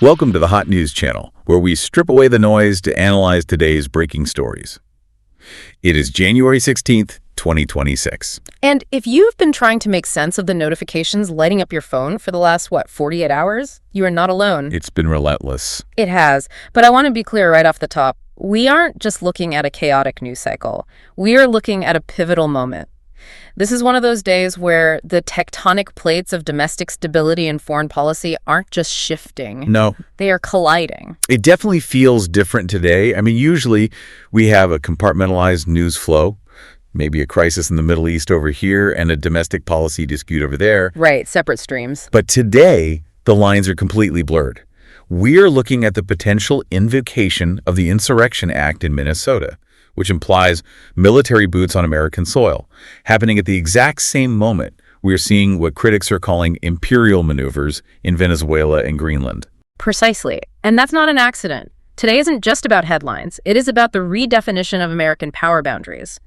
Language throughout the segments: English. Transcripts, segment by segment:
Welcome to the Hot News Channel, where we strip away the noise to analyze today's breaking stories. It is January 16th, 2026. And if you've been trying to make sense of the notifications lighting up your phone for the last, 48 hours, you are not alone. It's been relentless. It has. But I want to be clear right off the top. We aren't just looking at a chaotic news cycle. We are looking at a pivotal moment. This is one of those days where the tectonic plates of domestic stability and foreign policy aren't just shifting. No. They are colliding. It definitely feels different today. I mean, usually we have a compartmentalized news flow, maybe a crisis in the Middle East over here and a domestic policy dispute over there. Right, separate streams. But today, the lines are completely blurred. We're looking at the potential invocation of the Insurrection Act in Minnesota, which implies military boots on American soil, happening at the exact same moment we're seeing what critics are calling imperial maneuvers in Venezuela and Greenland. Precisely. And that's not an accident. Today isn't just about headlines. It is about the redefinition of American power boundaries.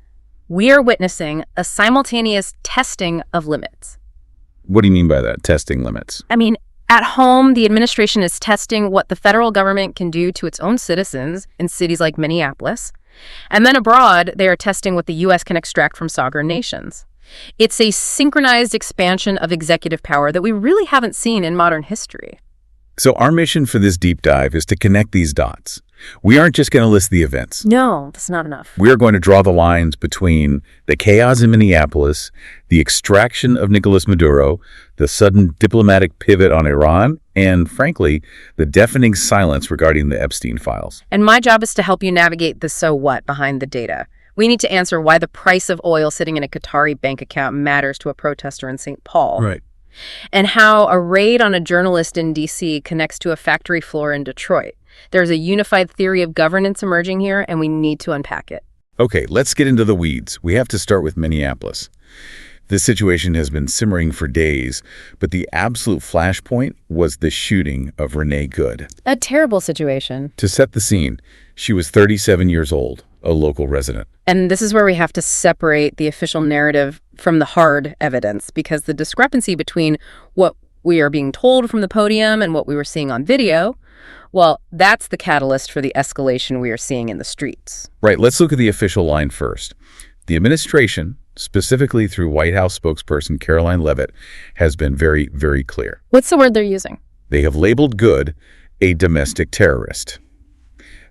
We are witnessing a simultaneous testing of limits. What do you mean by that, testing limits? I mean, at home, the administration is testing what the federal government can do to its own citizens in cities like Minneapolis. And then abroad, they are testing what the U.S. can extract from sovereign nations. It's a synchronized expansion of executive power that we really haven't seen in modern history. So our mission for this deep dive is to connect these dots. We aren't just going to list the events. No, that's not enough. We're going to draw the lines between the chaos in Minneapolis, the extraction of Nicolas Maduro, the sudden diplomatic pivot on Iran, and, frankly, the deafening silence regarding the Epstein files. And my job is to help you navigate the so what behind the data. We need to answer why the price of oil sitting in a Qatari bank account matters to a protester in St. Paul. Right. And how a raid on a journalist in D.C. connects to a factory floor in Detroit. There's a unified theory of governance emerging here, and we need to unpack it. Okay, let's get into the weeds. We have to start with Minneapolis. This situation has been simmering for days, but the absolute flashpoint was the shooting of Renee Good. A terrible situation. To set the scene, she was 37 years old, a local resident. And this is where we have to separate the official narrative from the hard evidence, because the discrepancy between what we are being told from the podium and what we were seeing on video, well, that's the catalyst for the escalation we are seeing in the streets. Right, let's look at the official line first. The administration, specifically through White House spokesperson Caroline Leavitt, has been very, very clear. What's the word they're using? They have labeled Good a domestic terrorist.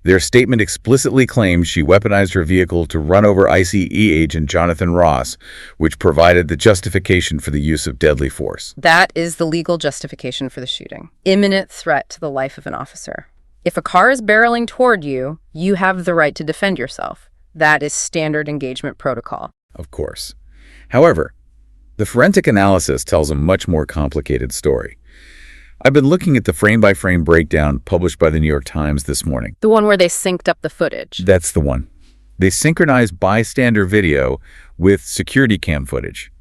Their statement explicitly claims she weaponized her vehicle to run over ICE agent Jonathan Ross, which provided the justification for the use of deadly force. That is the legal justification for the shooting. Imminent threat to the life of an officer. If a car is barreling toward you, you have the right to defend yourself. That is standard engagement protocol. Of course. However, the forensic analysis tells a much more complicated story. I've been looking at the frame-by-frame breakdown published by the New York Times this morning. The one where they synced up the footage. That's the one. They synchronized bystander video with security cam footage.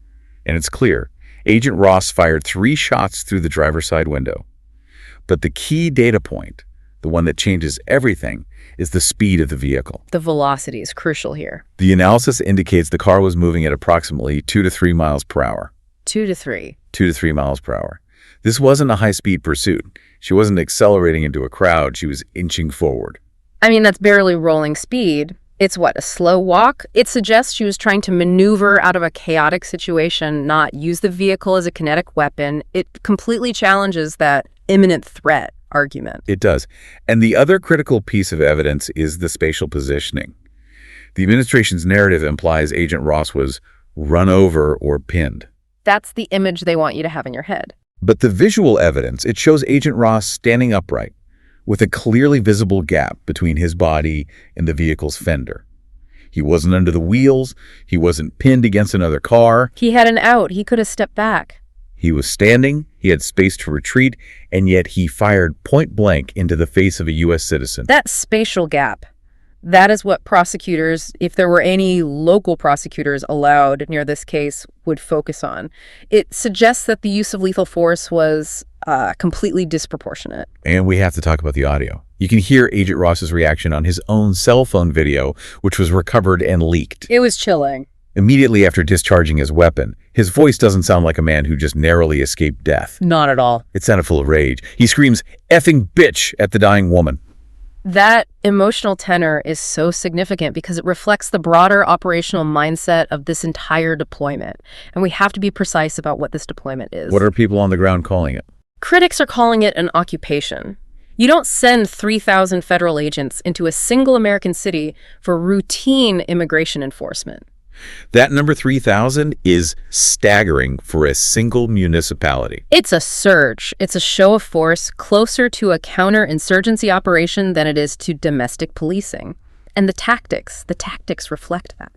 And it's clear, Agent Ross fired 3 shots through the driver's side window. But the key data point, the one that changes everything, is the speed of the vehicle. The velocity is crucial here. The analysis indicates the car was moving at approximately 2 to 3 miles per hour. 2 to 3. 2 to 3 miles per hour. This wasn't a high-speed pursuit. She wasn't accelerating into a crowd. She was inching forward. I mean, that's barely rolling speed. It's what, a slow walk? It suggests she was trying to maneuver out of a chaotic situation, not use the vehicle as a kinetic weapon. It completely challenges that imminent threat argument. It does. And the other critical piece of evidence is the spatial positioning. The administration's narrative implies Agent Ross was run over or pinned. That's the image they want you to have in your head. But the visual evidence, it shows Agent Ross standing upright with a clearly visible gap between his body and the vehicle's fender. He wasn't under the wheels. He wasn't pinned against another car. He had an out. He could have stepped back. He was standing. He had space to retreat, and yet he fired point blank into the face of a U.S. citizen. That spatial gap, that is what prosecutors, if there were any local prosecutors allowed near this case, would focus on. It suggests that the use of lethal force was completely disproportionate. And we have to talk about the audio. You can hear Agent Ross's reaction on his own cell phone video, which was recovered and leaked. It was chilling. Immediately after discharging his weapon, his voice doesn't sound like a man who just narrowly escaped death. Not at all. It sounded full of rage. He screams, "Effing bitch," at the dying woman. That emotional tenor is so significant because it reflects the broader operational mindset of this entire deployment. And we have to be precise about what this deployment is. What are people on the ground calling it? Critics are calling it an occupation. You don't send 3,000 federal agents into a single American city for routine immigration enforcement. That number 3,000 is staggering for a single municipality. It's a surge. It's a show of force closer to a counterinsurgency operation than it is to domestic policing. And the tactics reflect that.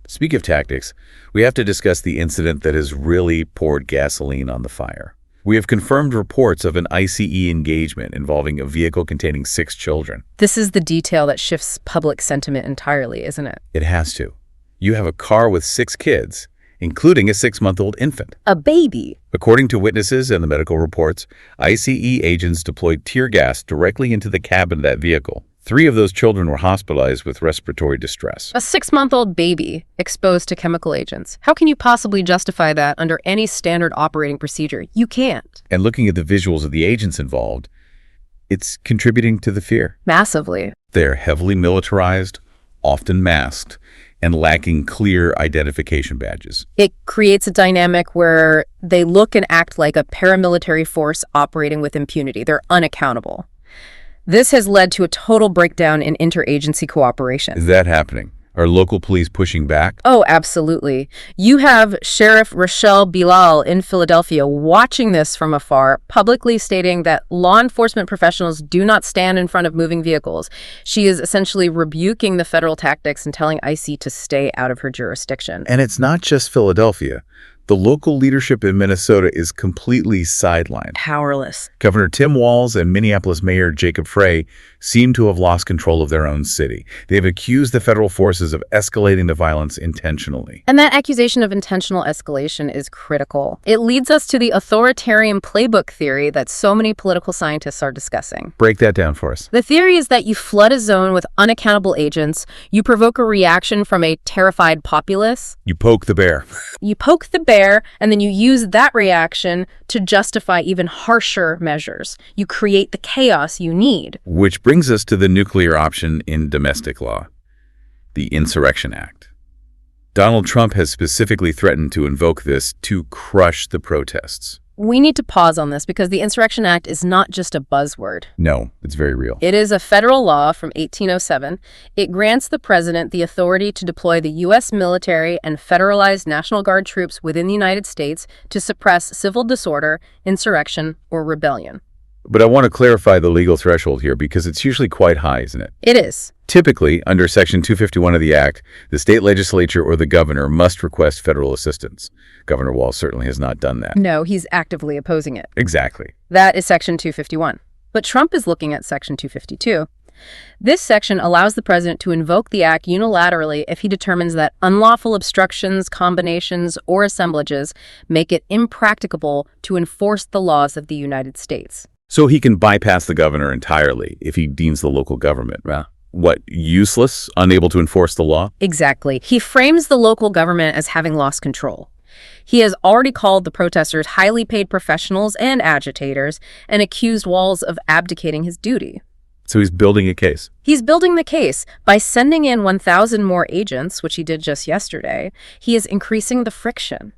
Speaking of tactics, we have to discuss the incident that has really poured gasoline on the fire. We have confirmed reports of an ICE engagement involving a vehicle containing 6 children. This is the detail that shifts public sentiment entirely, isn't it? It has to. You have a car with 6 kids, including a 6-month-old infant. A baby. According to witnesses and the medical reports, ICE agents deployed tear gas directly into the cabin of that vehicle. 3 of those children were hospitalized with respiratory distress. A 6-month-old baby exposed to chemical agents. How can you possibly justify that under any standard operating procedure? You can't. And looking at the visuals of the agents involved, it's contributing to the fear. Massively. They're heavily militarized, often masked, and lacking clear identification badges. It creates a dynamic where they look and act like a paramilitary force operating with impunity. They're unaccountable. This has led to a total breakdown in interagency cooperation. Is that happening? Are local police pushing back? Oh, absolutely. You have Sheriff Rochelle Bilal in Philadelphia watching this from afar, publicly stating that law enforcement professionals do not stand in front of moving vehicles. She is essentially rebuking the federal tactics and telling ICE to stay out of her jurisdiction. And it's not just Philadelphia. The local leadership in Minnesota is completely sidelined. Powerless. Governor Tim Walz and Minneapolis Mayor Jacob Frey seem to have lost control of their own city. They have accused the federal forces of escalating the violence intentionally. And that accusation of intentional escalation is critical. It leads us to the authoritarian playbook theory that so many political scientists are discussing. Break that down for us. The theory is that you flood a zone with unaccountable agents, you provoke a reaction from a terrified populace. You poke the bear. You poke the bear, and then you use that reaction to justify even harsher measures. You create the chaos you need. Which brings us to the nuclear option in domestic law, the Insurrection Act. Donald Trump has specifically threatened to invoke this to crush the protests. We need to pause on this because the Insurrection Act is not just a buzzword. No, it's very real. It is a federal law from 1807. It grants the president the authority to deploy the U.S. military and federalized National Guard troops within the United States to suppress civil disorder, insurrection, or rebellion. But I want to clarify the legal threshold here because it's usually quite high, isn't it? It is. Typically, under Section 251 of the Act, the state legislature or the governor must request federal assistance. Governor Walz certainly has not done that. No, he's actively opposing it. Exactly. That is Section 251. But Trump is looking at Section 252. This section allows the president to invoke the act unilaterally if he determines that unlawful obstructions, combinations, or assemblages make it impracticable to enforce the laws of the United States. So he can bypass the governor entirely if he deems the local government, what, useless, unable to enforce the law? Exactly. He frames the local government as having lost control. He has already called the protesters highly paid professionals and agitators and accused Walz of abdicating his duty. So he's building a case. He's building the case. By sending in 1,000 more agents, which he did just yesterday, he is increasing the friction.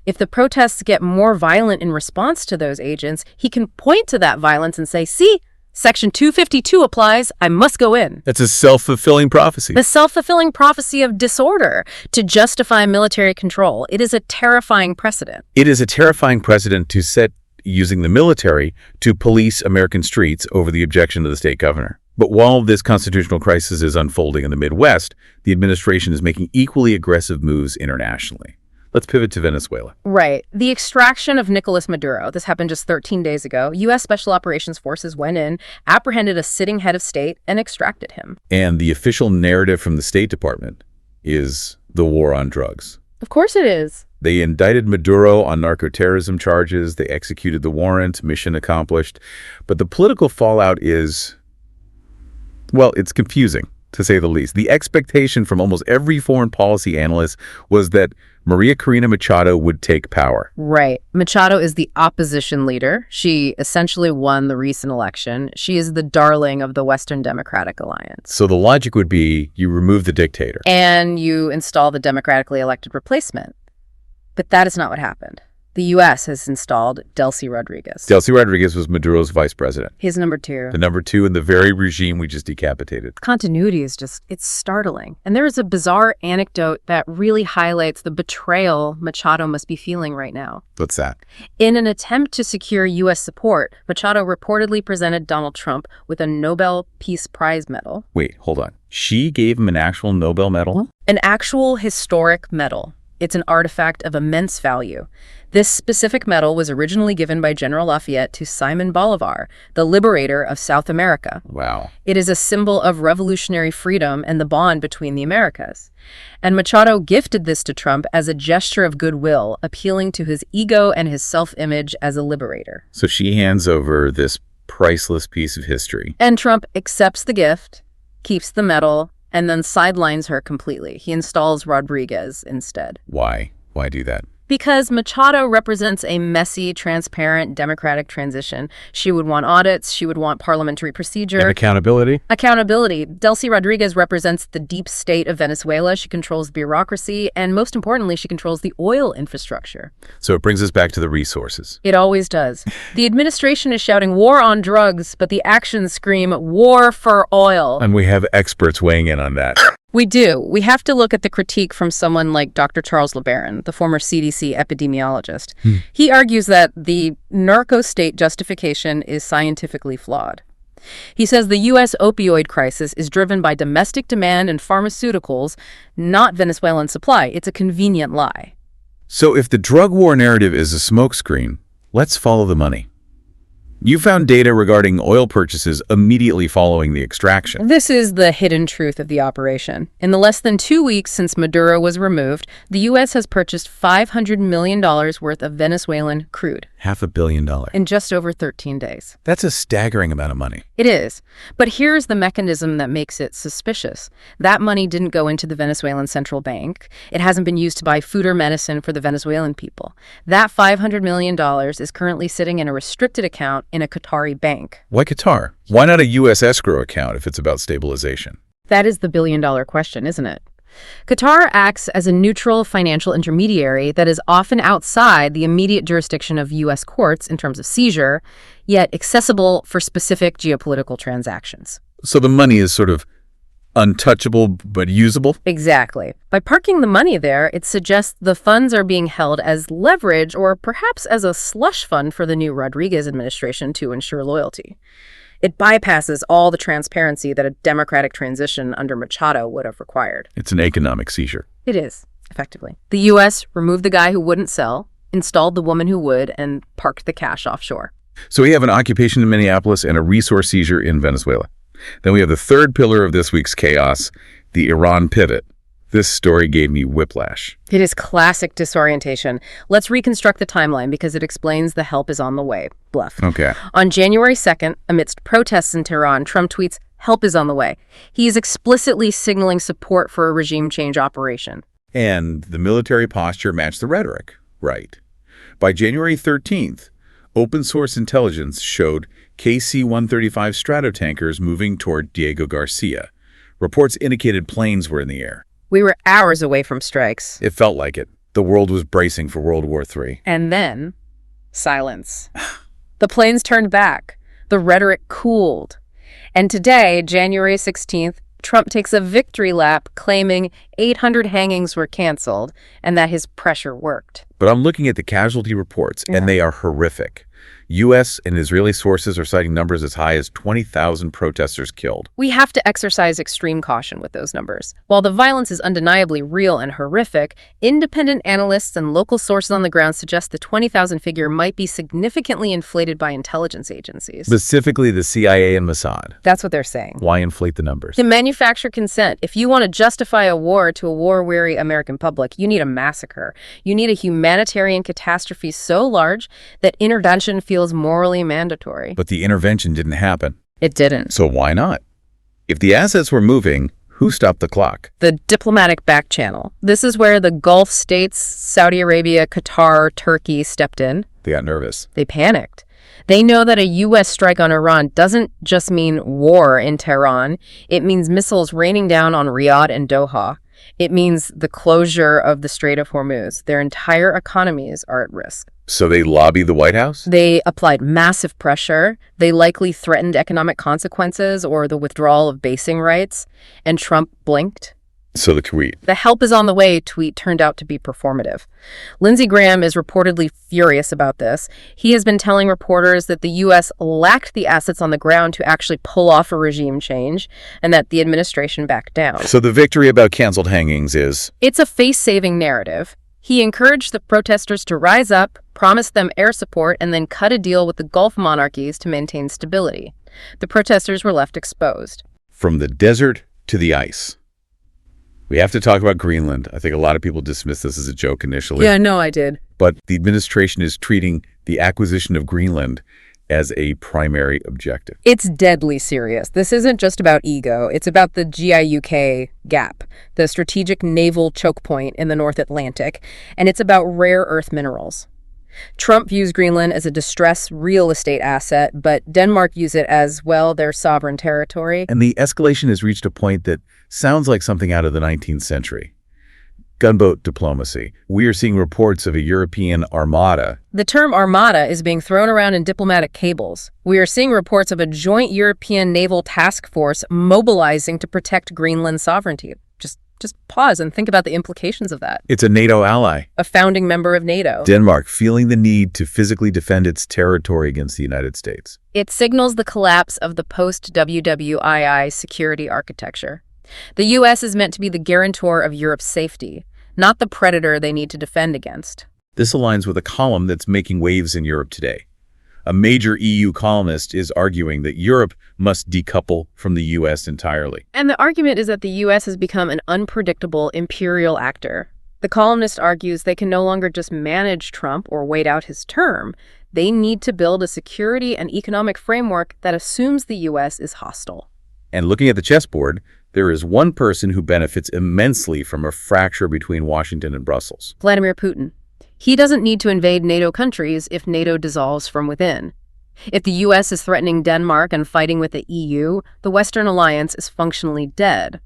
If the protests get more violent in response to those agents, he can point to that violence and say, see, Section 252 applies, I must go in. That's a self-fulfilling prophecy. The self-fulfilling prophecy of disorder to justify military control. It is a terrifying precedent. It is a terrifying precedent to set using the military to police American streets over the objection of the state governor. But while this constitutional crisis is unfolding in the Midwest, the administration is making equally aggressive moves internationally. Let's pivot to Venezuela. Right. The extraction of Nicolas Maduro. This happened just 13 days ago. U.S. Special Operations Forces went in, apprehended a sitting head of state, and extracted him. And the official narrative from the State Department is the war on drugs. Of course it is. They indicted Maduro on narco-terrorism charges. They executed the warrant. Mission accomplished. But the political fallout is Well, it's confusing, to say the least. The expectation from almost every foreign policy analyst was that Maria Corina Machado would take power. Right. Machado is the opposition leader. She essentially won the recent election. She is the darling of the Western Democratic Alliance. So the logic would be you remove the dictator. And you install the democratically elected replacement. But that is not what happened. The U.S. has installed Delcy Rodriguez. Delcy Rodriguez was Maduro's vice president. He's number two. The number two in the very regime we just decapitated. Continuity is it's startling. And there is a bizarre anecdote that really highlights the betrayal Machado must be feeling right now. What's that? In an attempt to secure U.S. support, Machado reportedly presented Donald Trump with a Nobel Peace Prize medal. Wait, hold on. She gave him an actual Nobel medal? An actual historic medal. It's an artifact of immense value. This specific medal was originally given by General Lafayette to Simon Bolivar, the liberator of South America. Wow. It is a symbol of revolutionary freedom and the bond between the Americas. And Machado gifted this to Trump as a gesture of goodwill, appealing to his ego and his self-image as a liberator. So she hands over this priceless piece of history. And Trump accepts the gift, keeps the medal, and then sidelines her completely. He installs Rodriguez instead. Why? Why do that? Because Machado represents a messy, transparent, democratic transition. She would want audits. She would want parliamentary procedure. And accountability? Accountability. Delcy Rodriguez represents the deep state of Venezuela. She controls bureaucracy. And most importantly, she controls the oil infrastructure. So it brings us back to the resources. It always does. The administration is shouting war on drugs, but the actions scream war for oil. And we have experts weighing in on that. We do. We have to look at the critique from someone like Dr. Charles LeBaron, the former CDC epidemiologist. He argues that the narco-state justification is scientifically flawed. He says the U.S. opioid crisis is driven by domestic demand in pharmaceuticals, not Venezuelan supply. It's a convenient lie. So if the drug war narrative is a smokescreen, let's follow the money. You found data regarding oil purchases immediately following the extraction. This is the hidden truth of the operation. In the less than 2 weeks since Maduro was removed, the U.S. has purchased $500 million worth of Venezuelan crude. $500 million. In just over 13 days. That's a staggering amount of money. It is. But here's the mechanism that makes it suspicious. That money didn't go into the Venezuelan central bank. It hasn't been used to buy food or medicine for the Venezuelan people. That $500 million is currently sitting in a restricted account in a Qatari bank. Why Qatar? Why not a U.S. escrow account if it's about stabilization? That is the billion-dollar question, isn't it? Qatar acts as a neutral financial intermediary that is often outside the immediate jurisdiction of U.S. courts in terms of seizure, yet accessible for specific geopolitical transactions. So the money is sort of untouchable but usable? Exactly. By parking the money there, it suggests the funds are being held as leverage or perhaps as a slush fund for the new Rodriguez administration to ensure loyalty. It bypasses all the transparency that a democratic transition under Machado would have required. It's an economic seizure. It is, effectively. The U.S. removed the guy who wouldn't sell, installed the woman who would, and parked the cash offshore. So we have an occupation in Minneapolis and a resource seizure in Venezuela. Then we have the third pillar of this week's chaos, the Iran pivot. This story gave me whiplash. It is classic disorientation. Let's reconstruct the timeline because it explains the help is on the way. Bluff. Okay. On January 2nd, amidst protests in Tehran, Trump tweets, "Help is on the way." He is explicitly signaling support for a regime change operation. And the military posture matched the rhetoric. Right. By January 13th, open source intelligence showed KC-135 Stratotankers moving toward Diego Garcia. Reports indicated planes were in the air. We were hours away from strikes. It felt like it. The world was bracing for World War III. And then, silence. The planes turned back. The rhetoric cooled. And today, January 16th, Trump takes a victory lap claiming 800 hangings were canceled and that his pressure worked. But I'm looking at the casualty reports, and they are horrific. U.S. and Israeli sources are citing numbers as high as 20,000 protesters killed. We have to exercise extreme caution with those numbers. While the violence is undeniably real and horrific, independent analysts and local sources on the ground suggest the 20,000 figure might be significantly inflated by intelligence agencies. Specifically the CIA and Mossad. That's what they're saying. Why inflate the numbers? To manufacture consent. If you want to justify a war to a war-weary American public, you need a massacre. You need a humanitarian catastrophe so large that intervention feels morally mandatory. But the intervention didn't happen. It didn't. So why not? If the assets were moving, who stopped the clock? The diplomatic back channel. This is where the Gulf states, Saudi Arabia, Qatar, Turkey stepped in. They got nervous. They panicked. They know that a U.S. strike on Iran doesn't just mean war in Tehran. It means missiles raining down on Riyadh and Doha. It means the closure of the Strait of Hormuz. Their entire economies are at risk. So they lobbied the White House? They applied massive pressure. They likely threatened economic consequences or the withdrawal of basing rights. And Trump blinked. So the tweet. The help is on the way tweet turned out to be performative. Lindsey Graham is reportedly furious about this. He has been telling reporters that the U.S. lacked the assets on the ground to actually pull off a regime change and that the administration backed down. So the victory about canceled hangings is? It's a face-saving narrative. He encouraged the protesters to rise up, promised them air support, and then cut a deal with the Gulf monarchies to maintain stability. The protesters were left exposed. From the desert to the ice. We have to talk about Greenland. I think a lot of people dismissed this as a joke initially. Yeah, no, I did. But the administration is treating the acquisition of Greenland as a primary objective. It's deadly serious. This isn't just about ego. It's about the GIUK gap, the strategic naval choke point in the North Atlantic, and it's about rare earth minerals. Trump views Greenland as a distressed real estate asset, but Denmark views it as, well, their sovereign territory. And the escalation has reached a point that sounds like something out of the 19th century. Gunboat diplomacy. We are seeing reports of a European armada. The term armada is being thrown around in diplomatic cables. We are seeing reports of a joint European naval task force mobilizing to protect Greenland's sovereignty. Just pause and think about the implications of that. It's a NATO ally. A founding member of NATO. Denmark feeling the need to physically defend its territory against the United States. It signals the collapse of the post-WWII security architecture. The U.S. is meant to be the guarantor of Europe's safety, not the predator they need to defend against. This aligns with a column that's making waves in Europe today. A major EU columnist is arguing that Europe must decouple from the U.S. entirely. And the argument is that the U.S. has become an unpredictable imperial actor. The columnist argues they can no longer just manage Trump or wait out his term. They need to build a security and economic framework that assumes the U.S. is hostile. And looking at the chessboard, there is one person who benefits immensely from a fracture between Washington and Brussels. Vladimir Putin. He doesn't need to invade NATO countries if NATO dissolves from within. If the U.S. is threatening Denmark and fighting with the EU, the Western alliance is functionally dead.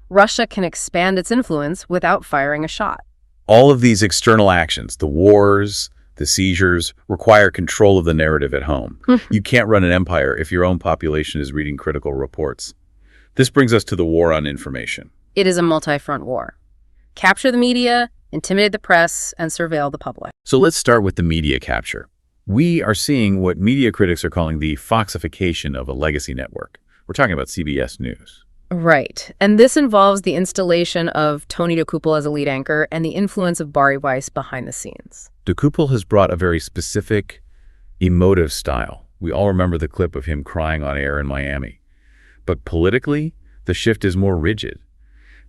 Russia can expand its influence without firing a shot. All of these external actions, the wars, the seizures, require control of the narrative at home. You can't run an empire if your own population is reading critical reports. This brings us to the war on information. It is a multi-front war. Capture the media, intimidate the press, and surveil the public. So let's start with the media capture. We are seeing what media critics are calling the foxification of a legacy network. We're talking about CBS News. Right. And this involves the installation of Tony decouple as a lead anchor and the influence of Bari Weiss behind the scenes. Decouple has brought a very specific, emotive style. We all remember the clip of him crying on air in Miami. But politically, the shift is more rigid.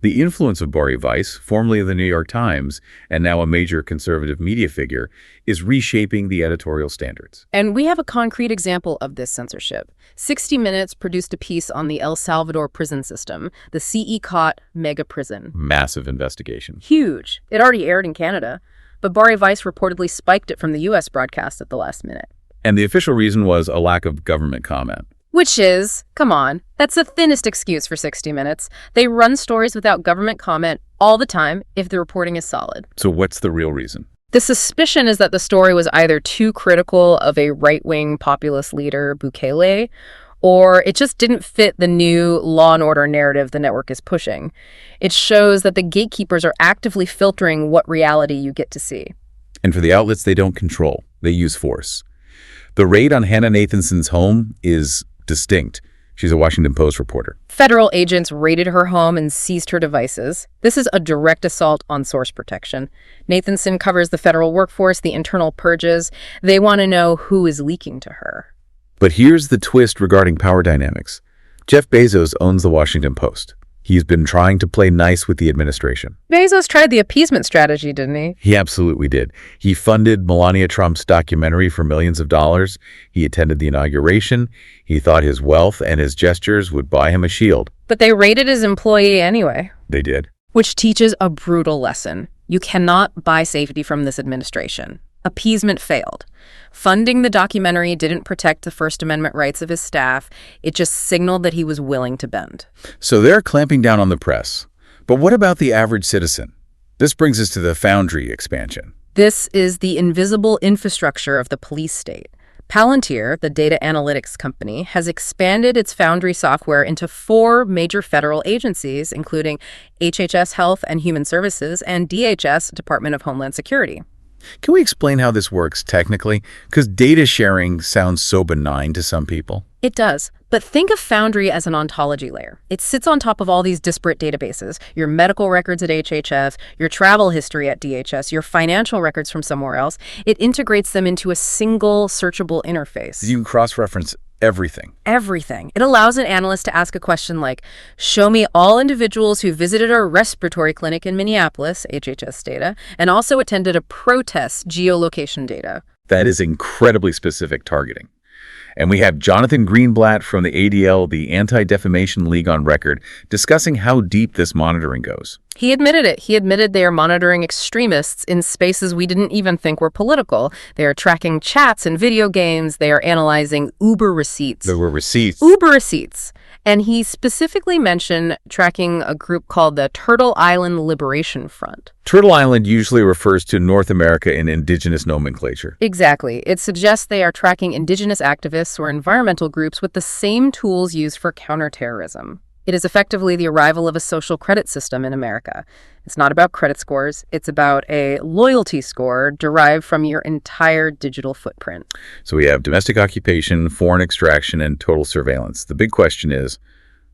The influence of Bari Weiss, formerly of the New York Times and now a major conservative media figure, is reshaping the editorial standards. And we have a concrete example of this censorship. 60 Minutes produced a piece on the El Salvador prison system, the CE-Caught mega prison. Massive investigation. Huge. It already aired in Canada, but Bari Weiss reportedly spiked it from the U.S. broadcast at the last minute. And the official reason was a lack of government comment. Which is, come on, that's the thinnest excuse for 60 Minutes. They run stories without government comment all the time if the reporting is solid. So what's the real reason? The suspicion is that the story was either too critical of a right-wing populist leader, Bukele, or it just didn't fit the new law and order narrative the network is pushing. It shows that the gatekeepers are actively filtering what reality you get to see. And for the outlets they don't control, they use force. The raid on Hannah Nathanson's home is distinct. She's a Washington Post reporter. Federal agents raided her home and seized her devices. This is a direct assault on source protection. Nathanson covers the federal workforce, the internal purges. They want to know who is leaking to her. But here's the twist regarding power dynamics. Jeff Bezos owns the Washington Post. He's been trying to play nice with the administration. Bezos tried the appeasement strategy, didn't he? He absolutely did. He funded Melania Trump's documentary for millions of dollars. He attended the inauguration. He thought his wealth and his gestures would buy him a shield. But they raided his employee anyway. They did. Which teaches a brutal lesson. You cannot buy safety from this administration. Appeasement failed. Funding the documentary didn't protect the First Amendment rights of his staff. It just signaled that he was willing to bend. So they're clamping down on the press. But what about the average citizen? This brings us to the Foundry expansion. This is the invisible infrastructure of the police state. Palantir, the data analytics company, has expanded its Foundry software into 4 major federal agencies, including HHS Health and Human Services and DHS, Department of Homeland Security. Can we explain how this works technically? Because data sharing sounds so benign to some people. It does. But think of Foundry as an ontology layer. It sits on top of all these disparate databases, your medical records at HHS, your travel history at DHS, your financial records from somewhere else. It integrates them into a single searchable interface. You can cross-reference everything. Everything. It allows an analyst to ask a question like, show me all individuals who visited a respiratory clinic in Minneapolis, HHS data, and also attended a protest, geolocation data. That is incredibly specific targeting. And we have Jonathan Greenblatt from the ADL, the Anti-Defamation League, on record, discussing how deep this monitoring goes. He admitted it. He admitted they are monitoring extremists in spaces we didn't even think were political. They are tracking chats and video games. They are analyzing Uber receipts. There were receipts. Uber receipts. And he specifically mentioned tracking a group called the Turtle Island Liberation Front. Turtle Island usually refers to North America in indigenous nomenclature. Exactly. It suggests they are tracking indigenous activists or environmental groups with the same tools used for counterterrorism. It is effectively the arrival of a social credit system in America. It's not about credit scores. It's about a loyalty score derived from your entire digital footprint. So we have domestic occupation, foreign extraction, and total surveillance. The big question is,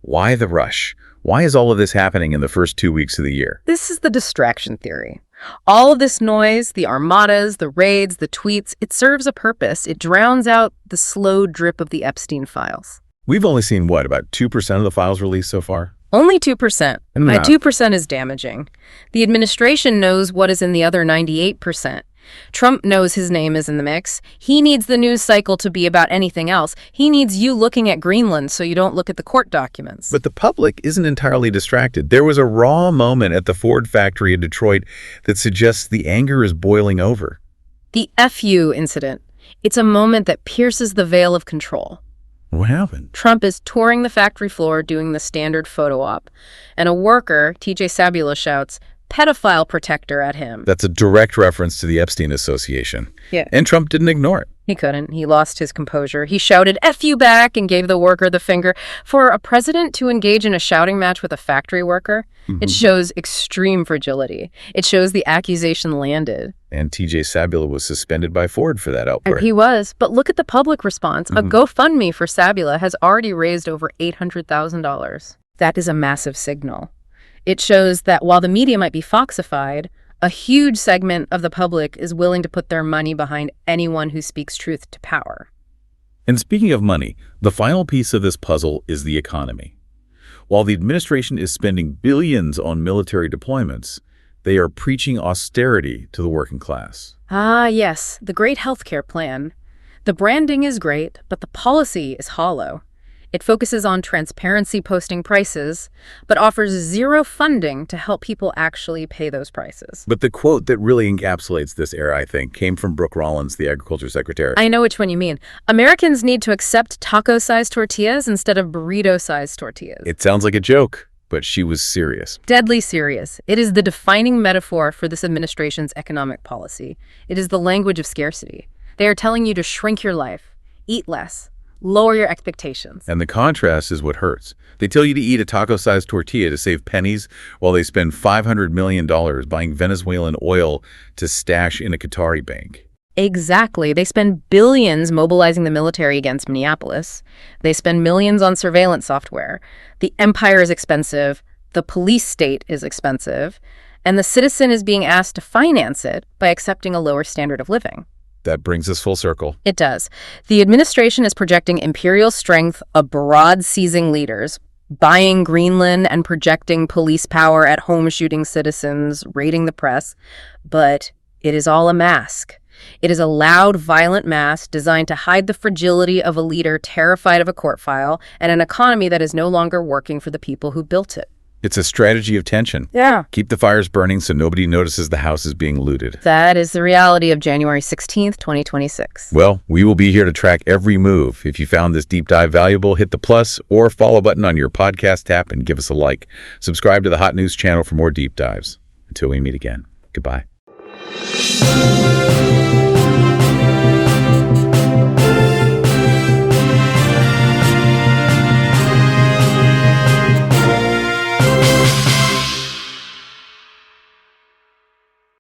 why the rush? Why is all of this happening in the first 2 weeks of the year? This is the distraction theory. All of this noise, the armadas, the raids, the tweets, it serves a purpose. It drowns out the slow drip of the Epstein files. We've only seen, what, about 2% of the files released so far? Only 2%. And That 2% is damaging. The administration knows what is in the other 98%. Trump knows his name is in the mix. He needs the news cycle to be about anything else. He needs you looking at Greenland so you don't look at the court documents. But the public isn't entirely distracted. There was a raw moment at the Ford factory in Detroit that suggests the anger is boiling over. The FU incident. It's a moment that pierces the veil of control. What happened? Trump is touring the factory floor doing the standard photo op, and a worker, TJ Sabula, shouts, "Pedophile protector" at him. That's a direct reference to the Epstein Association. Yeah. And Trump didn't ignore it. He couldn't. He lost his composure. He shouted, "F you back," and gave the worker the finger. For a president to engage in a shouting match with a factory worker, it shows extreme fragility. It shows the accusation landed. And TJ Sabula was suspended by Ford for that outbreak. And he was. But look at the public response. A GoFundMe for Sabula has already raised over $800,000. That is a massive signal. It shows that while the media might be foxified, a huge segment of the public is willing to put their money behind anyone who speaks truth to power. And speaking of money, the final piece of this puzzle is the economy. While the administration is spending billions on military deployments, they are preaching austerity to the working class. Ah, yes, the great healthcare plan. The branding is great, but the policy is hollow. It focuses on transparency posting prices, but offers zero funding to help people actually pay those prices. But the quote that really encapsulates this era, I think, came from Brooke Rollins, the agriculture secretary. I know which one you mean. Americans need to accept taco-sized tortillas instead of burrito-sized tortillas. It sounds like a joke, but she was serious. Deadly serious. It is the defining metaphor for this administration's economic policy. It is the language of scarcity. They are telling you to shrink your life, eat less, lower your expectations. And the contrast is what hurts. They tell you to eat a taco-sized tortilla to save pennies while they spend $500 million buying Venezuelan oil to stash in a Qatari bank. Exactly. They spend billions mobilizing the military against Minneapolis. They spend millions on surveillance software. The empire is expensive. The police state is expensive. And the citizen is being asked to finance it by accepting a lower standard of living. That brings us full circle. It does. The administration is projecting imperial strength abroad, seizing leaders, buying Greenland and projecting police power at home, shooting citizens, raiding the press. But it is all a mask. It is a loud, violent mass designed to hide the fragility of a leader terrified of a court file and an economy that is no longer working for the people who built it. It's a strategy of tension. Yeah. Keep the fires burning so nobody notices the house is being looted. That is the reality of January 16th, 2026. Well, we will be here to track every move. If you found this deep dive valuable, hit the plus or follow button on your podcast app and give us a like. Subscribe to the Hot News channel for more deep dives. Until we meet again, goodbye.